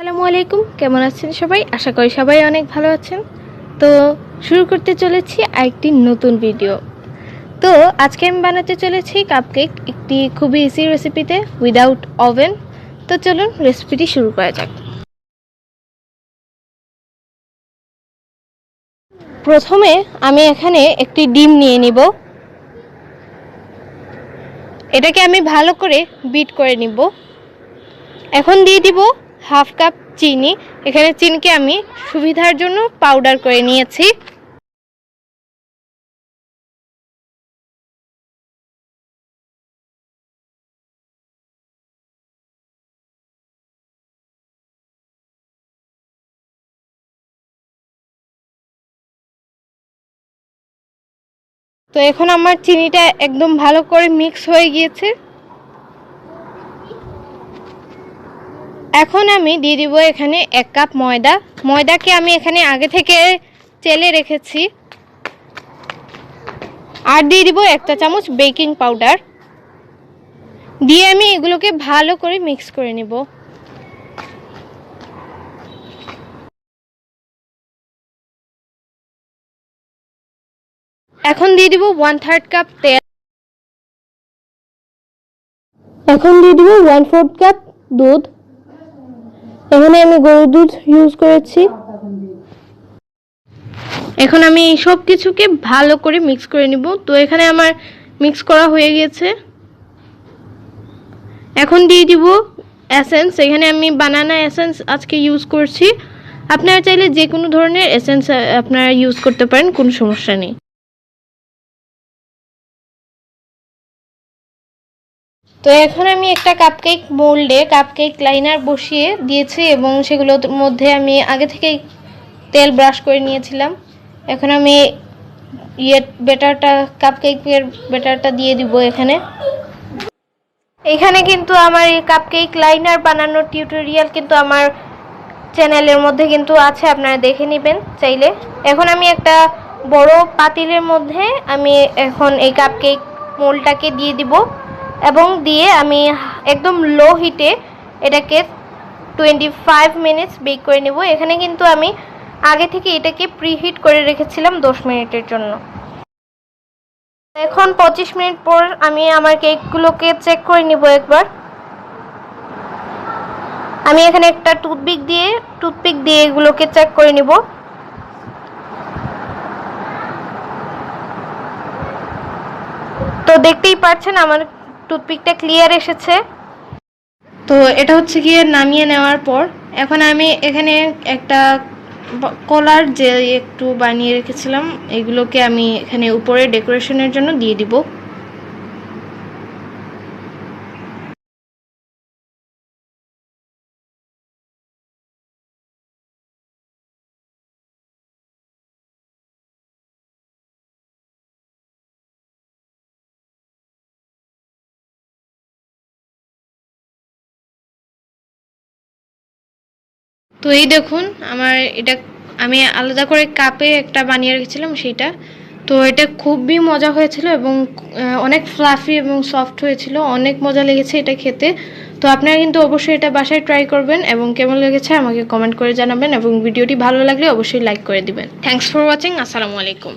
আসসালামু আলাইকুম, কেমন আছেন সবাই? আশা করি সবাই অনেক ভালো আছেন। তো শুরু করতে চলেছি আরেকটি নতুন ভিডিও। তো আজকে আমি বানাতে চলেছি কাপকেক, একটি খুবই ইজি রেসিপিতে উইদাউট ওভেন। তো চলুন রেসিপিটি শুরু করা যাক। প্রথমে আমি এখানে একটি ডিম নিয়ে নিব। এটাকে আমি ভালো করে বিট করে নিব। এখন দিয়ে দিব হাফ কাপ চিনি। এখানে চিনিকে আমি সুবিধার জন্য পাউডার করে নিয়েছি। তো এখন আমার চিনিটা একদম ভালো করে মিক্স হয়ে গিয়েছে। এখন আমি দিয়ে দিব এখানে 1 কাপ ময়দা। ময়দাকে আমি এখানে আগে থেকে চেলে রেখেছি। আর দিয়ে দিব 1 চা চামচ বেকিং পাউডার। দিয়ে আমি এগুলোকে ভালো করে মিক্স করে নিব। এখন দিয়ে দিব 1/3 কাপ তেল। এখন দিয়ে দিব 1/4 কাপ দুধ। এখানে আমি গরুর দুধ ইউজ করেছি। এখন আমি এই সব কিছুকে ভালো করে মিক্স করে নিব। তো এখানে আমার মিক্স করা হয়ে গেছে। এখন দিয়ে দিব এসেন্স। এখানে আমি বানানা এসেন্স আজকে ইউজ করছি। আপনারা চাইলে যে কোনো ধরনের এসেন্স আপনারা ইউজ করতে পারেন, কোনো সমস্যা নেই। তো এখন আমি একটা কাপকেক মোল্ডে কাপকেক লাইনার বসিয়ে দিয়েছি এবং সেগুলোর মধ্যে আমি আগে থেকেই তেল ব্রাশ করে নিয়েছিলাম। এখন আমি কাপকেকের ব্যাটারটা দিয়ে দিব এখানে। এখানে কিন্তু আমার এই কাপকেক লাইনার বানানোর টিউটোরিয়াল কিন্তু আমার চ্যানেলের মধ্যে কিন্তু আছে, আপনারা দেখে নেবেন চাইলে। এখন আমি একটা বড় পাতিলের মধ্যে আমি এখন এই কাপকেক মোল্ডটাকে দিয়ে দিব এবং দিয়ে আমি একদম লো হিটে এটাকে 25 মিনিটস বেক করে নেব। এখানে কিন্তু আমি আগে থেকে এটাকে প্রিহিট করে রেখেছিলাম 10 মিনিটের জন্য। এখন 25 মিনিট পর আমি আমার কেকগুলোকে চেক করে নিব একবার। আমি এখানে একটা টুথপিক দিয়ে এগুলোকে চেক করে নিব। তো দেখতেই পাচ্ছেন আমার টুথপিকটা ক্লিয়ার এসেছে। তো এটা হচ্ছে গিয়ে নামিয়ে নেওয়ার পর এখন আমি এখানে একটা কলার জেল একটু বানিয়ে রেখেছিলাম, এগুলোকে আমি এখানে উপরে ডেকোরেশনের জন্য দিয়ে দিব। তো এই দেখুন আমার এটা আমি আলাদা করে কাপে একটা বানিয়ে রেখেছিলাম সেইটা। তো এটা খুবই মজা হয়েছিল এবং অনেক ফ্লাফি এবং সফট হয়েছিল, অনেক মজা লেগেছে এটা খেতে। তো আপনারা কিন্তু অবশ্যই এটা বাসায় ট্রাই করবেন এবং কেমন লেগেছে আমাকে কমেন্ট করে জানাবেন এবং ভিডিওটি ভালো লাগলে অবশ্যই লাইক করে দিবেন। Thanks for watching. আসসালামু আলাইকুম।